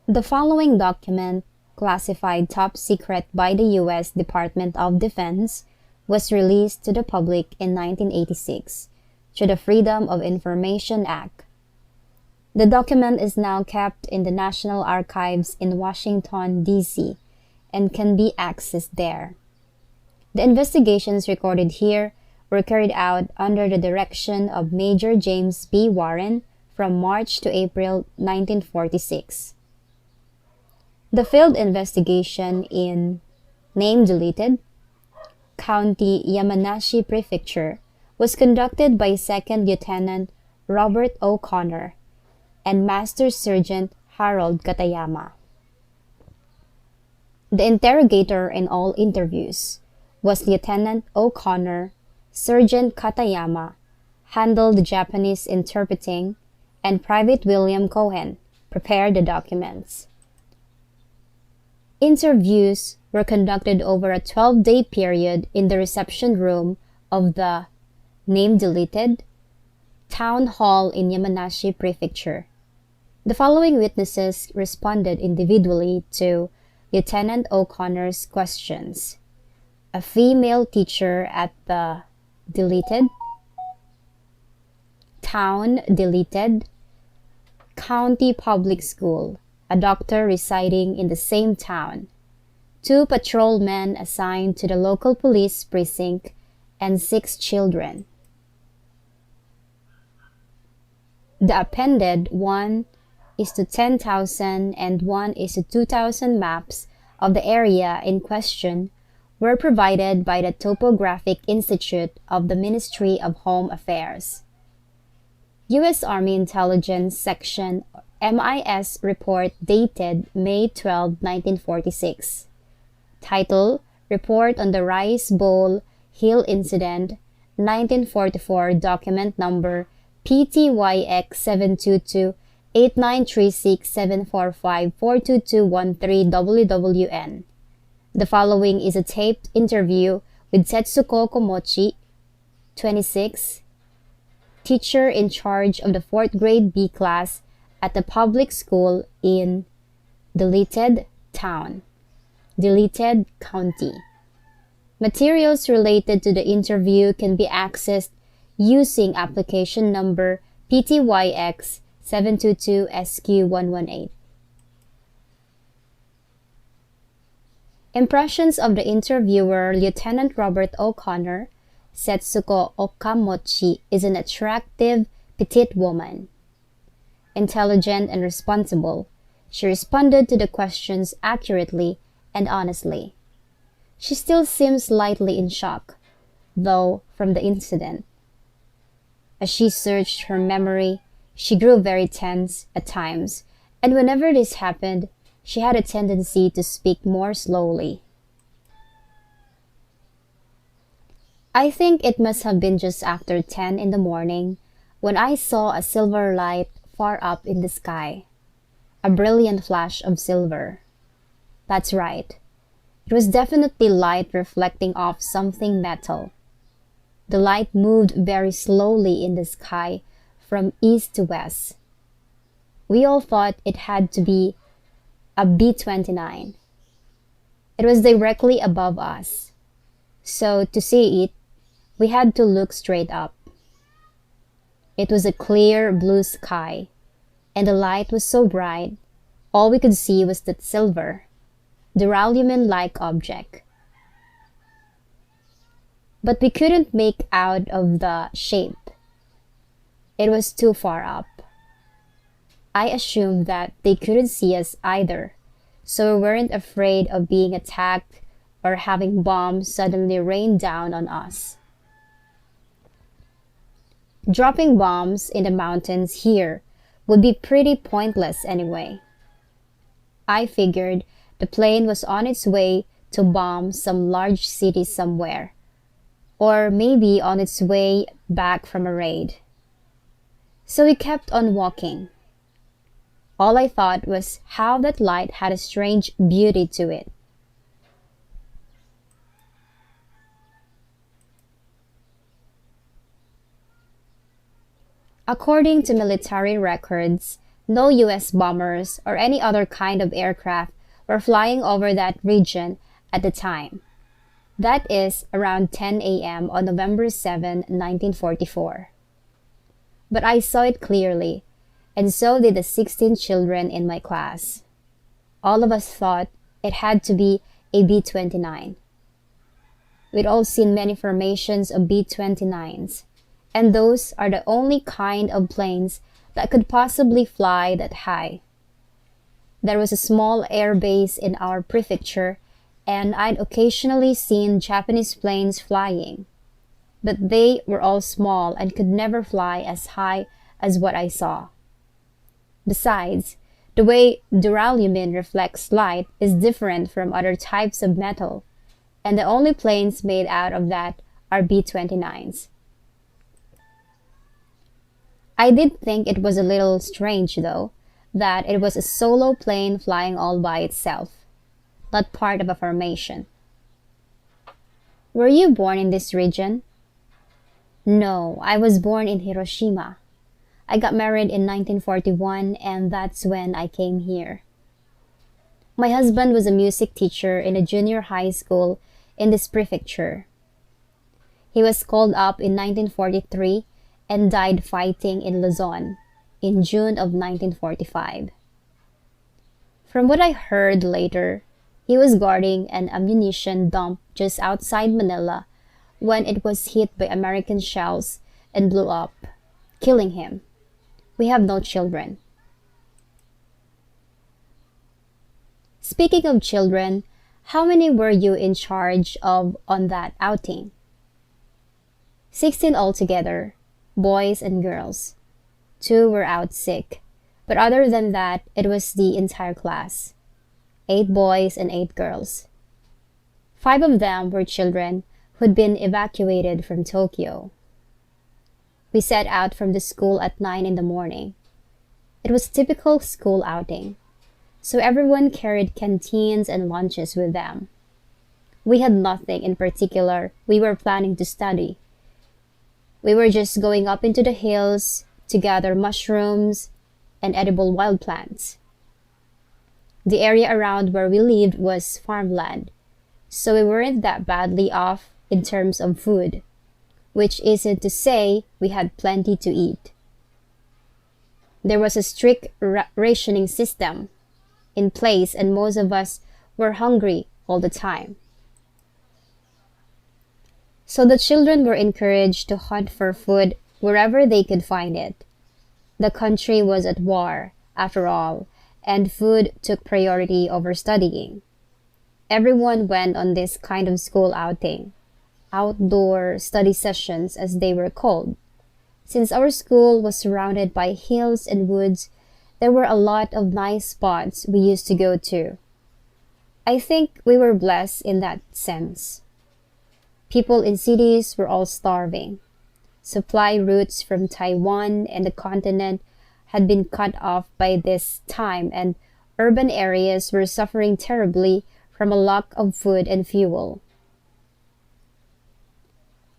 The following document, classified top secret by the U.S. Department of Defense, was released to the public in 1986 through the Freedom of Information Act. The document is now kept in the National Archives in Washington, D.C., and can be accessed there. The investigations recorded here were carried out under the direction of Major James B. Warren from March to April 1946. The field investigation in name deleted, County Yamanashi Prefecture was conducted by Second Lieutenant Robert O'Connor and Master Sergeant Harold Katayama. The interrogator in all interviews was Lieutenant O'Connor. Sergeant Katayama handled the Japanese interpreting, and Private William Cohen prepared the documents. Interviews were conducted over a 12-day period in the reception room of the name deleted town hall in Yamanashi Prefecture. The following witnesses responded individually to Lieutenant O'Connor's questions: a female teacher at the deleted town deleted county public school, a doctor residing in the same town, 2 patrolmen assigned to the local police precinct, and 6 children. The appended 1:10,000 and 1:2,000 maps of the area in question were provided by the Topographic Institute of the Ministry of Home Affairs. U.S. Army Intelligence Section MIS report dated May 12, 1946. Title: Report on the Rice Bowl Hill Incident, 1944, document number PTYX 722-8936-745-42213 The following is a taped interview with Setsuko Komochi, 26, teacher in charge of the 4th grade B class at the public school in deleted town, deleted county. Materials related to the interview can be accessed using application number PTYX 722SQ118. Impressions of the interviewer, Lieutenant Robert O'Connor. Setsuko Okamochi is an attractive, petite woman. Intelligent and responsible, she responded to the questions accurately and honestly. She still seems slightly in shock, though, from the incident. As she searched her memory, she grew very tense at times, and whenever this happened, she had a tendency to speak more slowly. I think it must have been just after 10 in the morning when I saw a silver light far up in the sky, a brilliant flash of silver. That's right. It was definitely light reflecting off something metal. The light moved very slowly in the sky from east to west. We all thought it had to be a B-29. It was directly above us, so to see it, we had to look straight up. It was a clear blue sky, and the light was so bright, all we could see was that silver, duralumin-like object. But we couldn't make out of the shape. It was too far up. I assumed that they couldn't see us either, so we weren't afraid of being attacked or having bombs suddenly rain down on us. Dropping bombs in the mountains here would be pretty pointless anyway. I figured the plane was on its way to bomb some large city somewhere, or maybe on its way back from a raid. So we kept on walking. All I thought was how that light had a strange beauty to it. According to military records, No US bombers or any other kind of aircraft were flying over that region at the time. That is around 10 a.m. on November 7, 1944. But I saw it clearly, and so did the 16 children in my class. All of us thought it had to be a B-29. We'd all seen many formations of B-29s, and those are the only kind of planes that could possibly fly that high. There was a small air base in our prefecture, and I'd occasionally seen Japanese planes flying, but they were all small and could never fly as high as what I saw. Besides, the way duralumin reflects light is different from other types of metal, and the only planes made out of that are B-29s. I did think it was a little strange, though, that it was a solo plane flying all by itself, not part of a formation. Were you born in this region? No, I was born in Hiroshima. I got married in 1941, and that's when I came here. My husband was a music teacher in a junior high school in this prefecture. He was called up in 1943 and died fighting in Luzon in June of 1945. From what I heard later, he was guarding an ammunition dump just outside Manila when it was hit by American shells and blew up, killing him. We have no children. Speaking of children, how many were you in charge of on that outing? 16 altogether, boys and girls. 2 were out sick, but other than that, it was the entire class. 8 boys and 8 girls. 5 of them were children who'd been evacuated from Tokyo. We set out from the school at 9 in the morning. It was typical school outing, so everyone carried canteens and lunches with them. We had nothing in particular we were planning to study. We were just going up into the hills to gather mushrooms and edible wild plants. The area around where we lived was farmland, so we weren't that badly off in terms of food, which isn't to say we had plenty to eat. There was a strict rationing system in place, and most of us were hungry all the time. So the children were encouraged to hunt for food wherever they could find it. The country was at war, after all, and food took priority over studying. Everyone went on this kind of school outing, outdoor study sessions as they were called. Since our school was surrounded by hills and woods, there were a lot of nice spots we used to go to. I think we were blessed in that sense. People in cities were all starving. Supply routes from Taiwan and the continent had been cut off by this time, and urban areas were suffering terribly from a lack of food and fuel.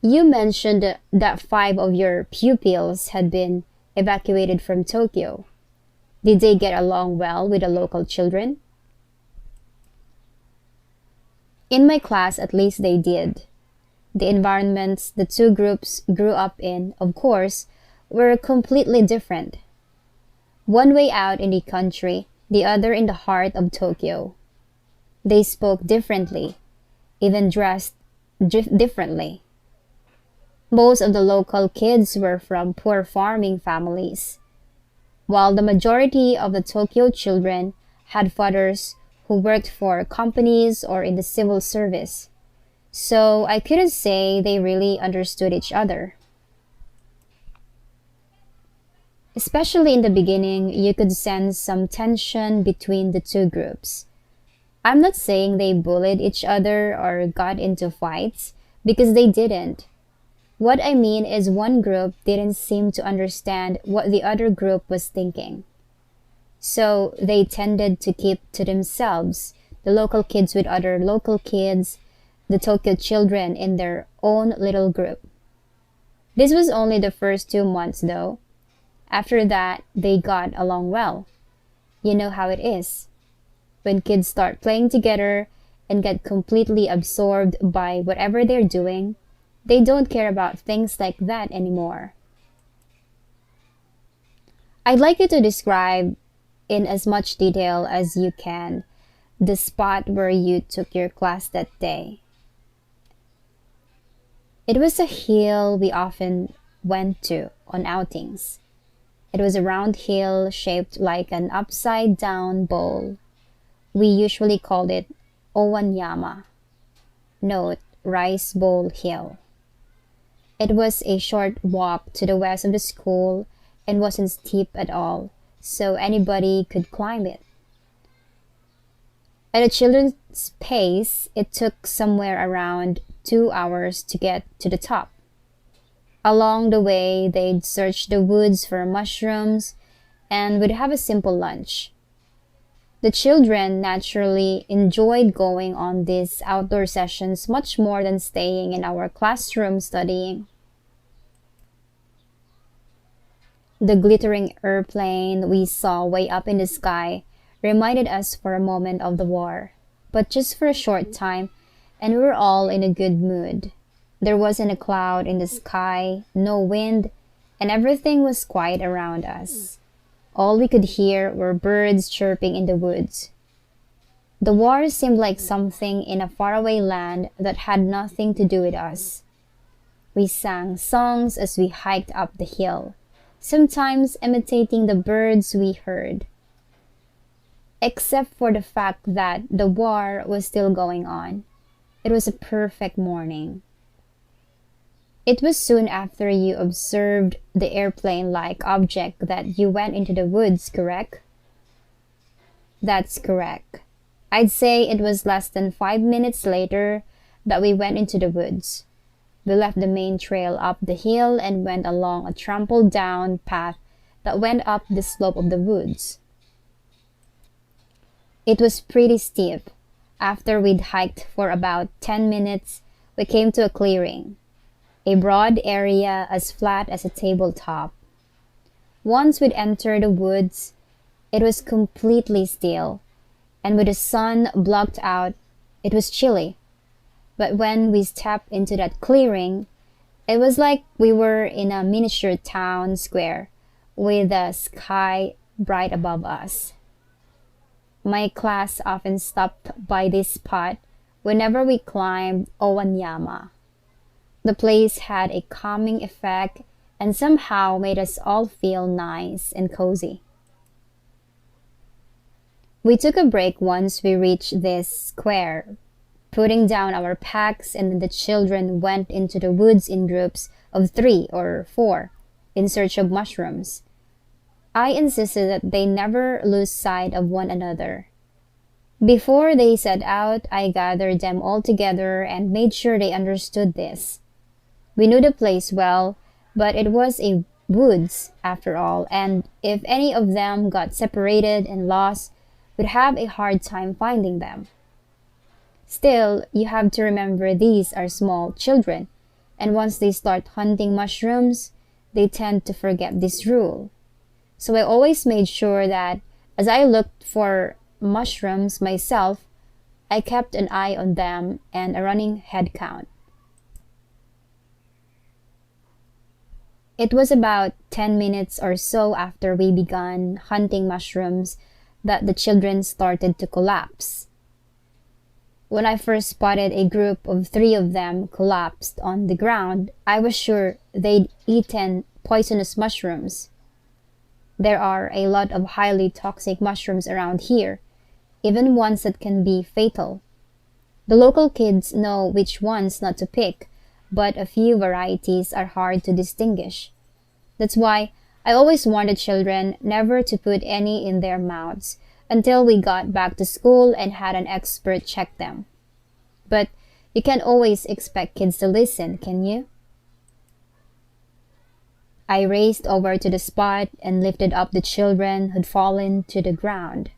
You mentioned that 5 of your pupils had been evacuated from Tokyo. Did they get along well with the local children? In my class, at least they did. The environments the 2 groups grew up in, of course, were completely different. One way out in the country, the other in the heart of Tokyo. They spoke differently, even dressed differently. Most of the local kids were from poor farming families, while the majority of the Tokyo children had fathers who worked for companies or in the civil service. So I couldn't say they really understood each other. Especially in the beginning, you could sense some tension between the 2 groups. I'm not saying they bullied each other or got into fights, because they didn't. What I mean is one group didn't seem to understand what the other group was thinking. So they tended to keep to themselves, the local kids with other local kids, the Tokyo children in their own little group. This was only the first 2 months, though. After that, they got along well. You know how it is. When kids start playing together and get completely absorbed by whatever they're doing, they don't care about things like that anymore. I'd like you to describe in as much detail as you can the spot where you took your class that day. It was a hill we often went to on outings. It was a round hill shaped like an upside down bowl. We usually called it Owanyama. Note, Rice Bowl Hill. It was a short walk to the west of the school and wasn't steep at all, so anybody could climb it. At a children's pace, it took somewhere around 2 hours to get to the top. Along the way, they'd search the woods for mushrooms and would have a simple lunch. The children naturally enjoyed going on these outdoor sessions much more than staying in our classroom studying. The glittering airplane we saw way up in the sky reminded us for a moment of the war, but just for a short time, and we were all in a good mood. There wasn't a cloud in the sky, no wind, and everything was quiet around us. All we could hear were birds chirping in the woods. The war seemed like something in a faraway land that had nothing to do with us. We sang songs as we hiked up the hill, sometimes imitating the birds we heard. Except for the fact that the war was still going on. It was a perfect morning. It was soon after you observed the airplane-like object that you went into the woods, correct? That's correct. I'd say it was less than 5 minutes later that we went into the woods. We left the main trail up the hill and went along a trampled down path that went up the slope of the woods. It was pretty steep. After we'd hiked for about 10 minutes, we came to a clearing, a broad area as flat as a tabletop. Once we'd entered the woods, it was completely still, and with the sun blocked out, it was chilly. But when we stepped into that clearing, it was like we were in a miniature town square with the sky bright above us. My class often stopped by this spot whenever we climbed Owanyama. The place had a calming effect and somehow made us all feel nice and cozy. We took a break once we reached this square, putting down our packs, and then the children went into the woods in groups of 3 or 4 in search of mushrooms. I insisted that they never lose sight of one another. Before they set out, I gathered them all together and made sure they understood this. We knew the place well, but it was a woods after all, and if any of them got separated and lost, we'd have a hard time finding them. Still, you have to remember these are small children, and once they start hunting mushrooms, they tend to forget this rule. So I always made sure that as I looked for mushrooms myself, I kept an eye on them and a running head count. It was about 10 minutes or so after we began hunting mushrooms that the children started to collapse. When I first spotted a group of 3 of them collapsed on the ground, I was sure they'd eaten poisonous mushrooms. There are a lot of highly toxic mushrooms around here, even ones that can be fatal. The local kids know which ones not to pick, but a few varieties are hard to distinguish. That's why I always warned the children never to put any in their mouths until we got back to school and had an expert check them. But you can't always expect kids to listen, can you? I raced over to the spot and lifted up the children who'd fallen to the ground.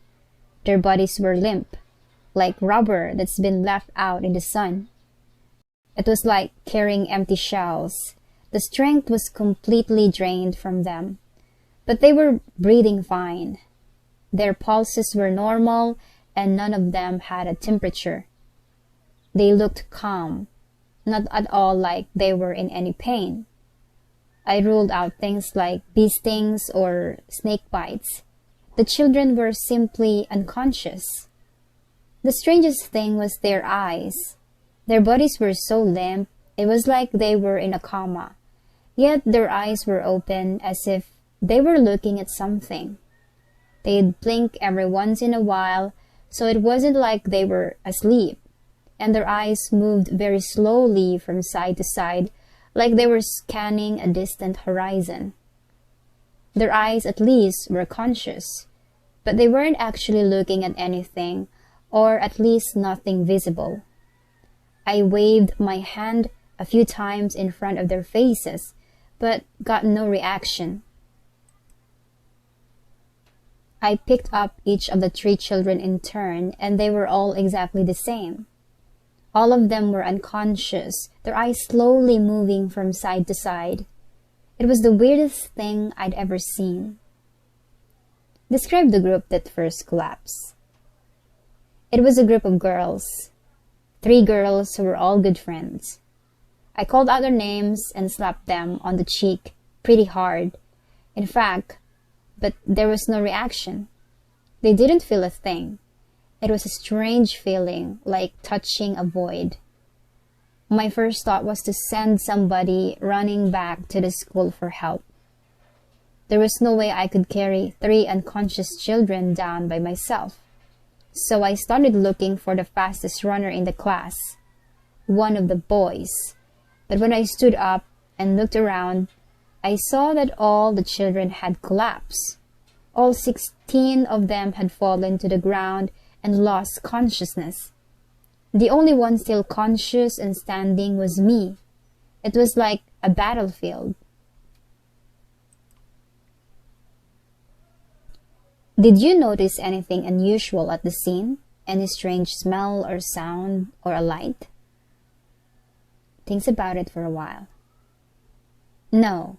Their bodies were limp, like rubber that's been left out in the sun. It was like carrying empty shells. The strength was completely drained from them. But they were breathing fine. Their pulses were normal, and none of them had a temperature. They looked calm, not at all like they were in any pain. I ruled out things like bee stings or snake bites. The children were simply unconscious. The strangest thing was their eyes. Their bodies were so limp, it was like they were in a coma. Yet their eyes were open as if they were looking at something. They'd blink every once in a while, so it wasn't like they were asleep. And their eyes moved very slowly from side to side, like they were scanning a distant horizon. Their eyes, at least, were conscious, but they weren't actually looking at anything, or at least nothing visible. I waved my hand a few times in front of their faces, but got no reaction. I picked up each of the 3 children in turn, and they were all exactly the same. All of them were unconscious, their eyes slowly moving from side to side. It was the weirdest thing I'd ever seen. Describe the group that first collapsed. It was a group of girls. 3 girls who were all good friends. I called out their names and slapped them on the cheek pretty hard. In fact, but there was no reaction. They didn't feel a thing. It was a strange feeling, like touching a void. My first thought was to send somebody running back to the school for help. There was no way I could carry 3 unconscious children down by myself. So I started looking for the fastest runner in the class, one of the boys. But when I stood up and looked around, I saw that all the children had collapsed. All 16 of them had fallen to the ground and lost consciousness. The only one still conscious and standing was me. It was like a battlefield. Did you notice anything unusual at the scene? Any strange smell or sound or a light? Think about it for a while. No.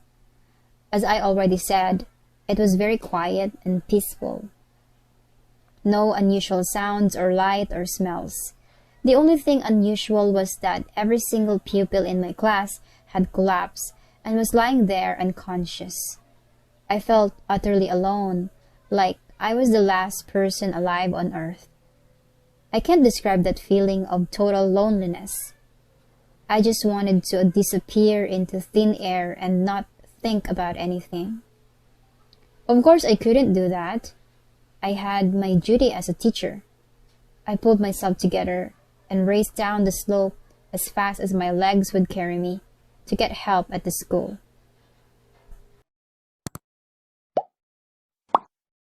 As I already said, it was very quiet and peaceful. No unusual sounds or light or smells. The only thing unusual was that every single pupil in my class had collapsed and was lying there unconscious. I felt utterly alone, like I was the last person alive on earth. I can't describe that feeling of total loneliness. I just wanted to disappear into thin air and not think about anything. Of course, I couldn't do that. I had my duty as a teacher. I pulled myself together and raced down the slope as fast as my legs would carry me to get help at the school.